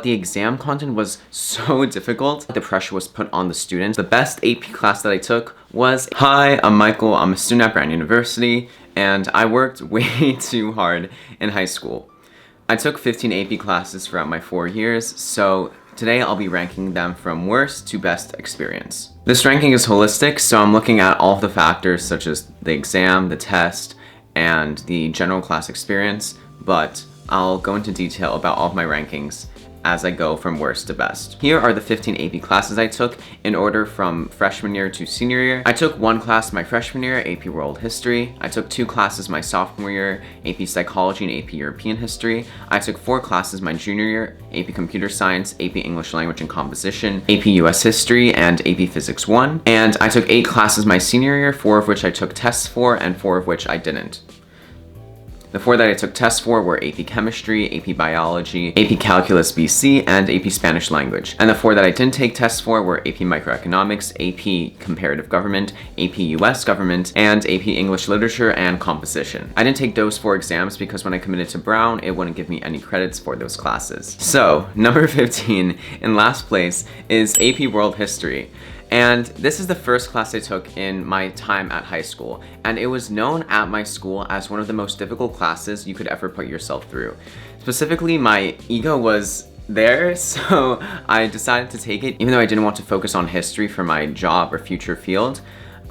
The exam content was so difficult. The pressure was put on the students. The best AP class that I took was, hi, I'm Michael, I'm a student at Brown University, and I worked way too hard in high school. I took 15 AP classes throughout my 4 years, so today I'll be ranking them from worst to best experience. This ranking is holistic, so I'm looking at all of the factors such as the exam, the test, and the general class experience, but I'll go into detail about all of my rankings as I go from worst to best. Here are the 15 AP classes I took in order from freshman year to senior year. I took 1 class my freshman year, AP World History. I took 2 classes my sophomore year, AP Psychology and AP European History. I took 4 classes my junior year, AP Computer Science, AP English Language and Composition, AP US History, and AP Physics 1. And I took 8 classes my senior year, 4 of which I took tests for and 4 of which I didn't. The 4 that I took tests for were AP Chemistry, AP Biology, AP Calculus BC, and AP Spanish Language. And the 4 that I didn't take tests for were AP Microeconomics, AP Comparative Government, AP US Government, and AP English Literature and Composition. I didn't take those 4 exams because when I committed to Brown, it wouldn't give me any credits for those classes. So, number 15, in last place, is AP World History. And this is the first class I took in my time at high school, and it was known at my school as one of the most difficult classes you could ever put yourself through. Specifically, my ego was there, so I decided to take it. Even though I didn't want to focus on history for my job or future field,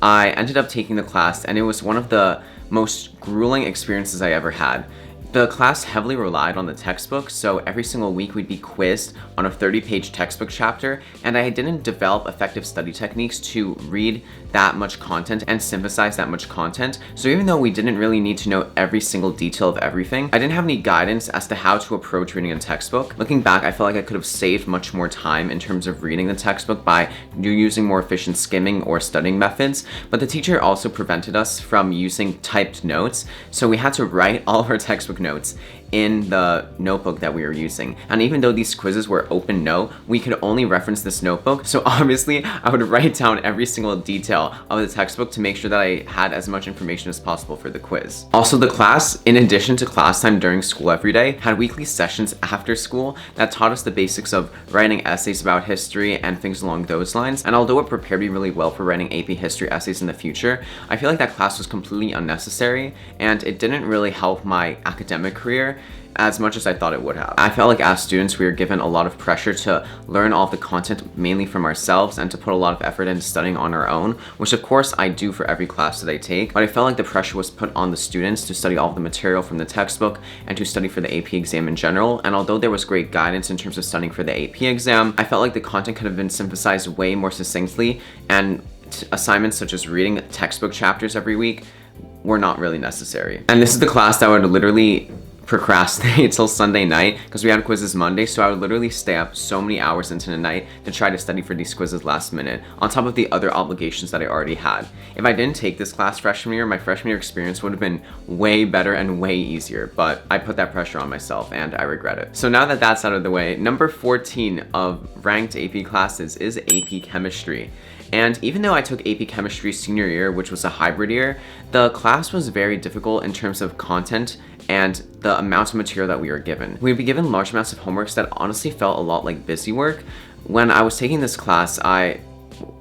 I ended up taking the class, and it was one of the most grueling experiences I ever had. The class heavily relied on the textbook, so every single week we'd be quizzed on a 30-page textbook chapter, and I didn't develop effective study techniques to read that much content and synthesize that much content. So even though we didn't really need to know every single detail of everything, I didn't have any guidance as to how to approach reading a textbook. Looking back, I feel like I could have saved much more time in terms of reading the textbook by using more efficient skimming or studying methods, but the teacher also prevented us from using typed notes, so we had to write all of our textbook notes in the notebook that we were using. And even though these quizzes were open note, we could only reference this notebook, so obviously I would write down every single detail of the textbook to make sure that I had as much information as possible for the quiz. Also, the class, in addition to class time during school every day, had weekly sessions after school that taught us the basics of writing essays about history and things along those lines. And although it prepared me really well for writing AP history essays in the future, I feel like that class was completely unnecessary, and it didn't really help my academic career as much as I thought it would have. I felt like as students, we were given a lot of pressure to learn all of the content mainly from ourselves and to put a lot of effort into studying on our own, which of course I do for every class that I take, but I felt like the pressure was put on the students to study all of the material from the textbook and to study for the AP exam in general. And although there was great guidance in terms of studying for the AP exam, I felt like the content could have been synthesized way more succinctly, and assignments such as reading textbook chapters every week were not really necessary. And this is the class that would literally procrastinate till Sunday night because we had quizzes Monday, so I would literally stay up so many hours into the night to try to study for these quizzes last minute, on top of the other obligations that I already had. If I didn't take this class freshman year, my freshman year experience would have been way better and way easier, but I put that pressure on myself and I regret it. So now that that's out of the way, number 14 of ranked AP classes is AP Chemistry. And even though I took AP Chemistry senior year, which was a hybrid year, the class was very difficult in terms of content and the amount of material that we were given. We'd be given large amounts of homeworks that honestly felt a lot like busy work. When I was taking this class, I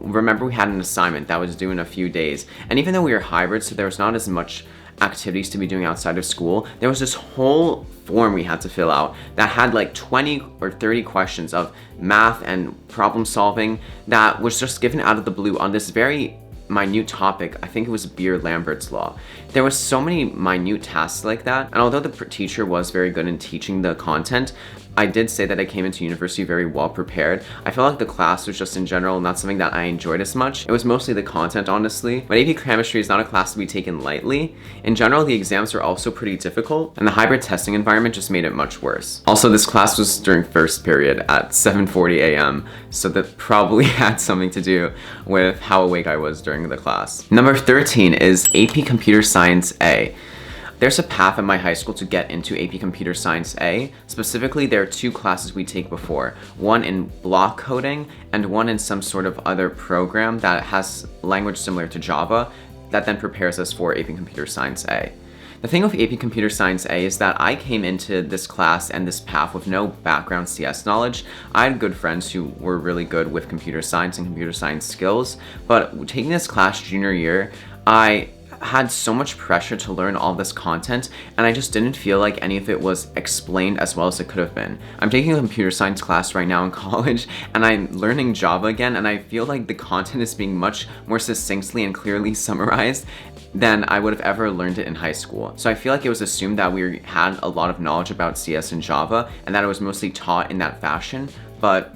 remember we had an assignment that was due in a few days, and even though we were hybrid, so there was not as much activities to be doing outside of school, there was this whole form we had to fill out that had like 20 or 30 questions of math and problem solving that was just given out of the blue on this very minute topic. I think it was Beer-Lambert's law. There was so many minute tasks like that, and although the teacher was very good in teaching the content, I did say that I came into university very well prepared. I felt like the class was just in general not something that I enjoyed as much. It was mostly the content, honestly. But AP Chemistry is not a class to be taken lightly. In general, the exams were also pretty difficult, and the hybrid testing environment just made it much worse. Also, this class was during first period at 7:40 a.m., so that probably had something to do with how awake I was during the class. Number 13 is AP Computer Science A. There's a path at my high school to get into AP Computer Science A. Specifically, there are 2 classes we take before, one in block coding and one in some sort of other program that has language similar to Java that then prepares us for AP Computer Science A. The thing with AP Computer Science A is that I came into this class and this path with no background CS knowledge. I had good friends who were really good with computer science and computer science skills, but taking this class junior year, I had so much pressure to learn all this content, and I just didn't feel like any of it was explained as well as it could have been. I'm taking a computer science class right now in college, and I'm learning Java again, and I feel like the content is being much more succinctly and clearly summarized than I would have ever learned it in high school. So I feel like it was assumed that we had a lot of knowledge about CS and Java, and that it was mostly taught in that fashion, but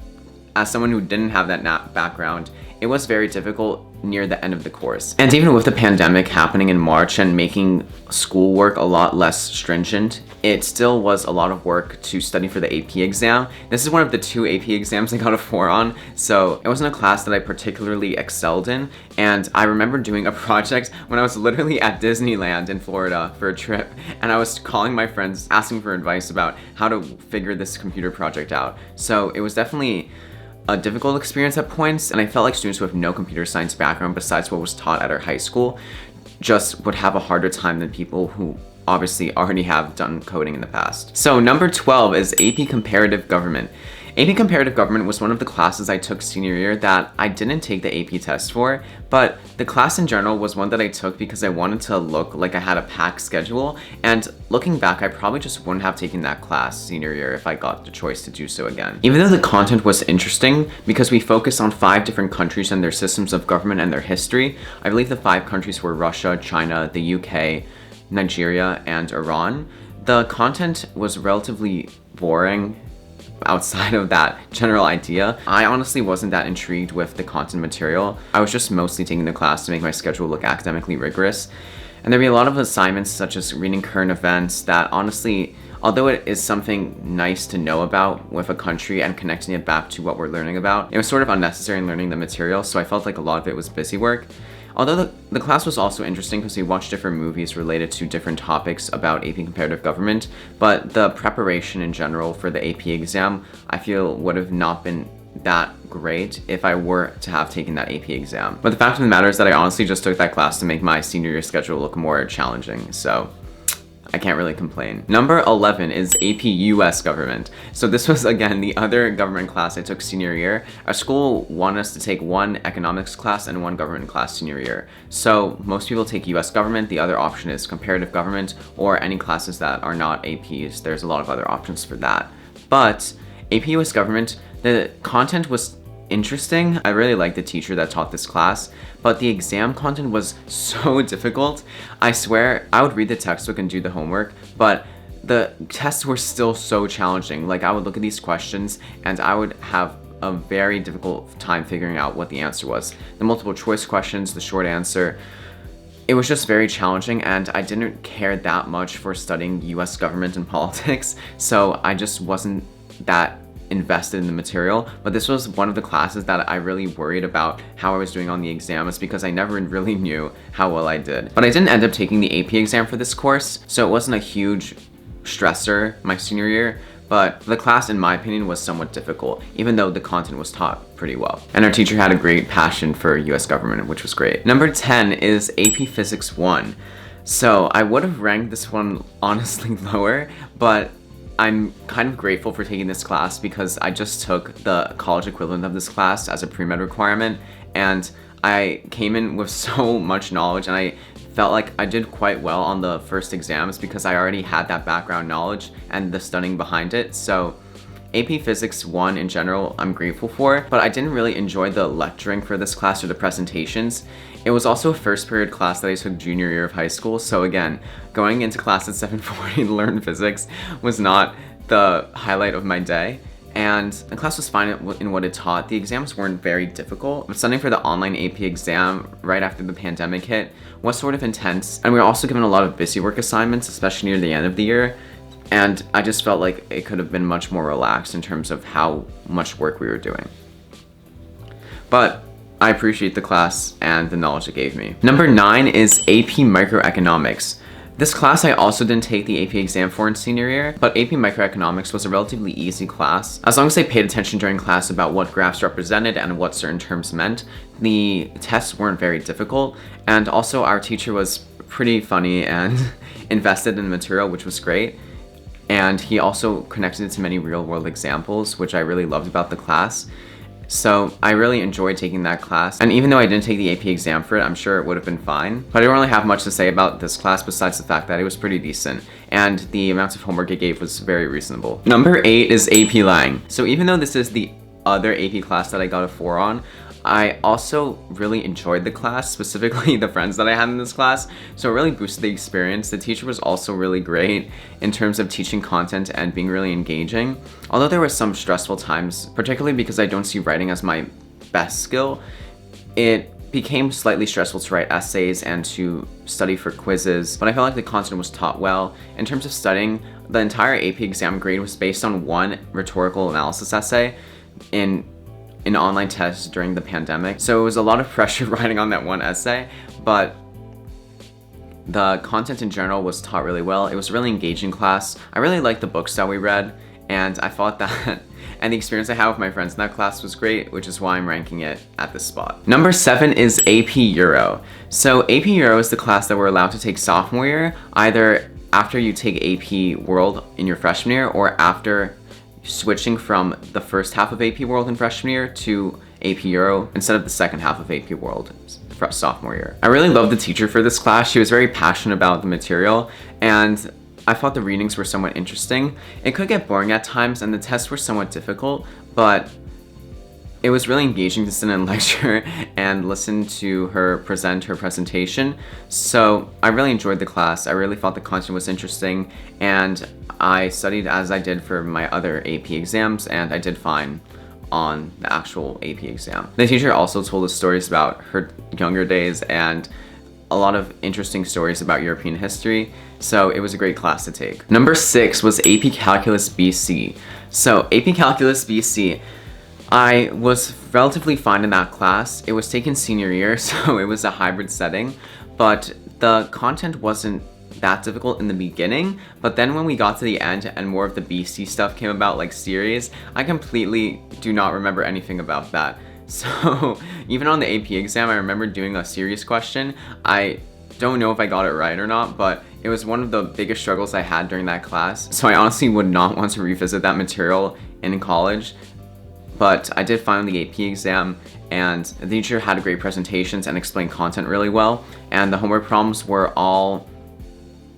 as someone who didn't have that background, it was very difficult near the end of the course. And even with the pandemic happening in March and making schoolwork a lot less stringent, it still was a lot of work to study for the AP exam. This is one of the 2 AP exams I got a 4 on, so it wasn't a class that I particularly excelled in. And I remember doing a project when I was literally at Disneyland in Florida for a trip, and I was calling my friends asking for advice about how to figure this computer project out. So it was definitely a difficult experience at points, and I felt like students who have no computer science background besides what was taught at our high school just would have a harder time than people who obviously already have done coding in the past. So number 12 is AP Comparative Government. AP Comparative Government was one of the classes I took senior year that I didn't take the AP test for, but the class in general was one that I took because I wanted to look like I had a packed schedule, and looking back, I probably just wouldn't have taken that class senior year if I got the choice to do so again. Even though the content was interesting, because we focused on 5 different countries and their systems of government and their history, I believe the 5 countries were Russia, China, the UK, Nigeria, and Iran. The content was relatively boring outside of that general idea. I honestly wasn't that intrigued with the content material. I was just mostly taking the class to make my schedule look academically rigorous. And there'd be a lot of assignments such as reading current events that honestly, although it is something nice to know about with a country and connecting it back to what we're learning about, it was sort of unnecessary in learning the material, so I felt like a lot of it was busy work. Although the class was also interesting because we watched different movies related to different topics about AP Comparative Government, but the preparation in general for the AP exam, I feel would have not been that great if I were to have taken that AP exam. But the fact of the matter is that I honestly just took that class to make my senior year schedule look more challenging, so I can't really complain. Number 11 is AP US Government. So this was, again, the other government class I took senior year. Our school wanted us to take 1 economics class and 1 government class senior year. So most people take US Government. The other option is Comparative Government or any classes that are not APs. There's a lot of other options for that. But AP US Government, the content was interesting. I really liked the teacher that taught this class, but the exam content was so difficult. I swear, I would read the textbook and do the homework, but the tests were still so challenging. Like, I would look at these questions and I would have a very difficult time figuring out what the answer was. The multiple choice questions, the short answer, it was just very challenging, and I didn't care that much for studying US government and politics, so I just wasn't that invested in the material. But this was one of the classes that I really worried about how I was doing on the exams because I never really knew how well I did. But I didn't end up taking the AP exam for this course, so it wasn't a huge stressor my senior year, but the class, in my opinion, was somewhat difficult, even though the content was taught pretty well. And our teacher had a great passion for US government, which was great. Number 10 is AP Physics 1. So I would have ranked this one honestly lower, but I'm kind of grateful for taking this class because I just took the college equivalent of this class as a pre-med requirement, and I came in with so much knowledge, and I felt like I did quite well on the first exams because I already had that background knowledge and the studying behind it. So AP Physics 1 in general, I'm grateful for, but I didn't really enjoy the lecturing for this class or the presentations. It was also a first period class that I took junior year of high school, so again, going into class at 7:40 to learn physics was not the highlight of my day. And the class was fine in what it taught. The exams weren't very difficult, but studying for the online AP exam right after the pandemic hit was sort of intense. And we were also given a lot of busy work assignments, especially near the end of the year. And I just felt like it could have been much more relaxed in terms of how much work we were doing. But I appreciate the class and the knowledge it gave me. Number 9 is AP Microeconomics. This class I also didn't take the AP exam for in senior year, but AP Microeconomics was a relatively easy class. As long as I paid attention during class about what graphs represented and what certain terms meant, the tests weren't very difficult, and also our teacher was pretty funny, and invested in the material, which was great. And he also connected it to many real-world examples, which I really loved about the class. So I really enjoyed taking that class. And even though I didn't take the AP exam for it, I'm sure it would have been fine. But I don't really have much to say about this class besides the fact that it was pretty decent. And the amount of homework it gave was very reasonable. Number 8 is AP Lang. So even though this is the other AP class that I got a 4 on, I also really enjoyed the class, specifically the friends that I had in this class, so it really boosted the experience. The teacher was also really great in terms of teaching content and being really engaging. Although there were some stressful times, particularly because I don't see writing as my best skill, it became slightly stressful to write essays and to study for quizzes, but I felt like the content was taught well. In terms of studying, the entire AP exam grade was based on one rhetorical analysis essay in an online test during the pandemic. So it was a lot of pressure writing on that one essay, but the content in general was taught really well. It was a really engaging class. I really liked the books that we read, and I thought that and the experience I had with my friends in that class was great, which is why I'm ranking it at this spot. Number 7 is AP Euro. So AP Euro is the class that we're allowed to take sophomore year, either after you take AP World in your freshman year or after switching from the first half of AP World in freshman year to AP Euro instead of the second half of AP World sophomore year. I really loved the teacher for this class. She was very passionate about the material, and I thought the readings were somewhat interesting. It could get boring at times, and the tests were somewhat difficult, but it was really engaging to sit in lecture and listen to her present her presentation. So I really enjoyed the class. I really thought the content was interesting, and I studied as I did for my other AP exams, and I did fine on the actual AP exam. The teacher also told us stories about her younger days and a lot of interesting stories about European history, so it was a great class to take. Number 6 was AP Calculus BC. So AP Calculus BC, I was relatively fine in that class. It was taken senior year, so it was a hybrid setting, but the content wasn't that difficult in the beginning, but then when we got to the end and more of the BC stuff came about, like series, I completely do not remember anything about that. So even on the AP exam, I remember doing a series question. I don't know if I got it right or not, but it was one of the biggest struggles I had during that class. So I honestly would not want to revisit that material in college. But I did fine on the AP exam, and the teacher had great presentations and explained content really well, and the homework problems were all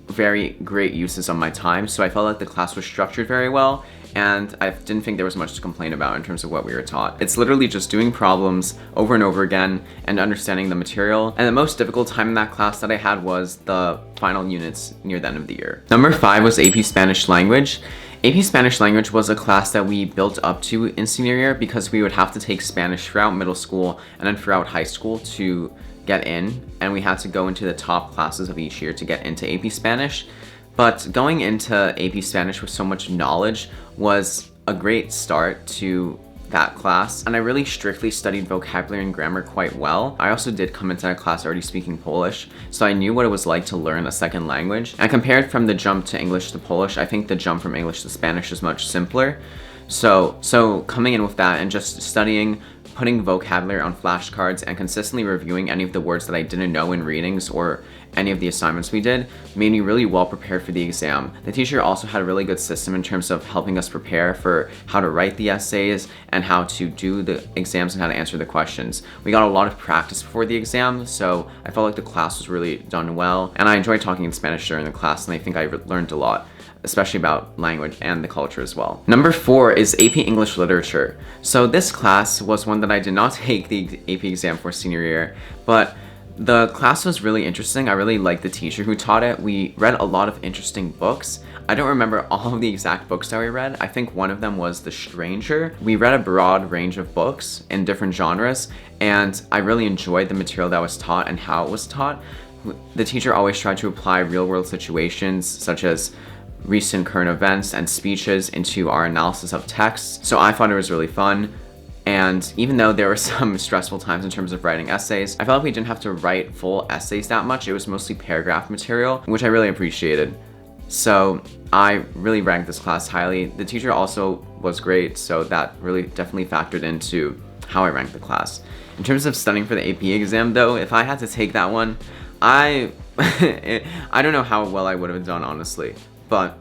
very great uses of my time, so I felt like the class was structured very well, and I didn't think there was much to complain about in terms of what we were taught. It's literally just doing problems over and over again and understanding the material, and the most difficult time in that class that I had was the final units near the end of the year. Number 5 was AP Spanish Language. AP Spanish Language was a class that we built up to in senior year because we would have to take Spanish throughout middle school and then throughout high school to get in, and we had to go into the top classes of each year to get into AP Spanish. But going into AP Spanish with so much knowledge was a great start to that class, and I really strictly studied vocabulary and grammar quite well. I also did come into that class already speaking Polish, so I knew what it was like to learn a second language. And compared from the jump to English to Polish, I think the jump from English to Spanish is much simpler. So coming in with that and just studying, putting vocabulary on flashcards, and consistently reviewing any of the words that I didn't know in readings or any of the assignments we did made me really well prepared for the exam. The teacher also had a really good system in terms of helping us prepare for how to write the essays and how to do the exams and how to answer the questions. We got a lot of practice before the exam, so I felt like the class was really done well, and I enjoyed talking in Spanish during the class, and I think I learned a lot, especially about language and the culture as well. Number 4 is AP English Literature. So this class was one that I did not take the AP exam for senior year, but the class was really interesting. I really liked the teacher who taught it. We read a lot of interesting books. I don't remember all of the exact books that we read. I think one of them was The Stranger. We read a broad range of books in different genres, and I really enjoyed the material that was taught and how it was taught. The teacher always tried to apply real-world situations, such as recent current events and speeches, into our analysis of texts. So I thought it was really fun. And even though there were some stressful times in terms of writing essays, I felt like we didn't have to write full essays that much. It was mostly paragraph material, which I really appreciated. So I really ranked this class highly. The teacher also was great, so that really definitely factored into how I ranked the class. In terms of studying for the AP exam though, if I had to take that one, I I don't know how well I would have done, honestly, but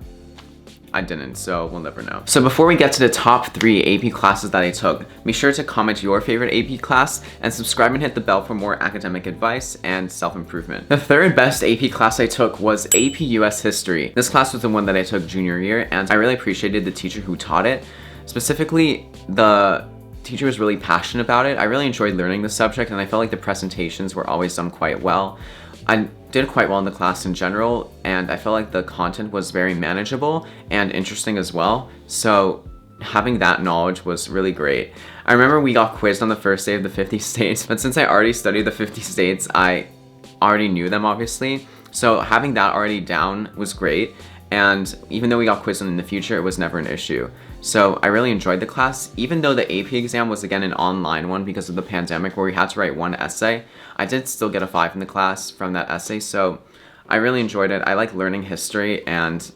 I didn't, so we'll never know. So before we get to the top 3 AP classes that I took, be sure to comment your favorite AP class and subscribe and hit the bell for more academic advice and self-improvement. The third best AP class I took was AP US History. This class was the one that I took junior year, and I really appreciated the teacher who taught it. Specifically, the teacher was really passionate about it. I really enjoyed learning the subject, and I felt like the presentations were always done quite well. I did quite well in the class in general, and I felt like the content was very manageable and interesting as well. So having that knowledge was really great. I remember we got quizzed on the first day of the 50 states, but since I already studied the 50 states, I already knew them, obviously. So having that already down was great. And even though we got quizzed in the future, it was never an issue. So I really enjoyed the class. Even though the AP exam was again an online one because of the pandemic where we had to write one essay, I did still get a 5 in the class from that essay. So I really enjoyed it. I like learning history, and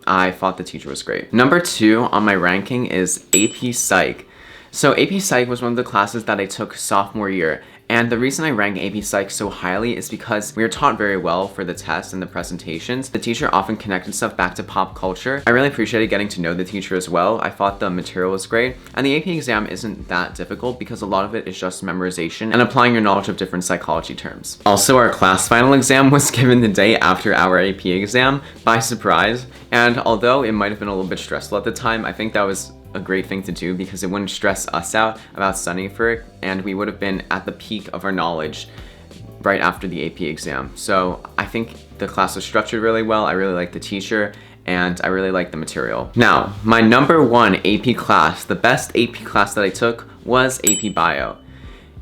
I thought the teacher was great. Number 2 on my ranking is AP Psych. So AP Psych was one of the classes that I took sophomore year. And the reason I rank AP Psych so highly is because we were taught very well for the tests and the presentations. The teacher often connected stuff back to pop culture. I really appreciated getting to know the teacher as well. I thought the material was great. And the AP exam isn't that difficult because a lot of it is just memorization and applying your knowledge of different psychology terms. Also, our class final exam was given the day after our AP exam by surprise. And although it might have been a little bit stressful at the time, I think that was a great thing to do because it wouldn't stress us out about studying for it, and we would have been at the peak of our knowledge right after the AP exam. So I think the class was structured really well. I really liked the teacher, and I really liked the material. Now, my number 1 AP class, the best AP class that I took, was AP Bio.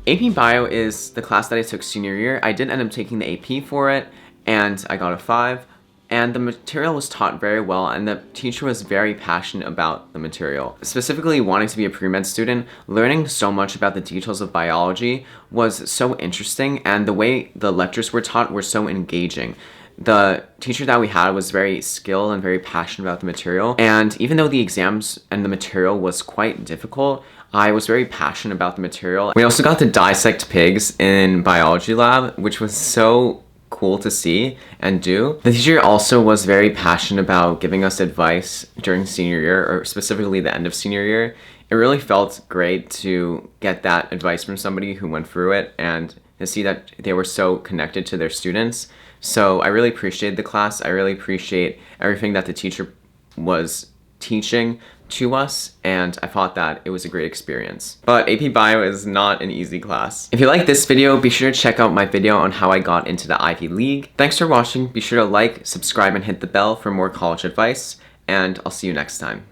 AP Bio is the class that I took senior year. I did end up taking the AP for it, and I got a 5. And the material was taught very well, and the teacher was very passionate about the material. Specifically wanting to be a pre-med student, learning so much about the details of biology was so interesting, and the way the lectures were taught were so engaging. The teacher that we had was very skilled and very passionate about the material, and even though the exams and the material was quite difficult, I was very passionate about the material. We also got to dissect pigs in biology lab, which was so cool to see and do. The teacher also was very passionate about giving us advice during senior year, or specifically the end of senior year. It really felt great to get that advice from somebody who went through it and to see that they were so connected to their students. So I really appreciated the class. I really appreciate everything that the teacher was teaching to us, and I thought that it was a great experience. But AP Bio is not an easy class. If you like this video, be sure to check out my video on how I got into the Ivy League. Thanks for watching. Be sure to like, subscribe, and hit the bell for more college advice, and I'll see you next time.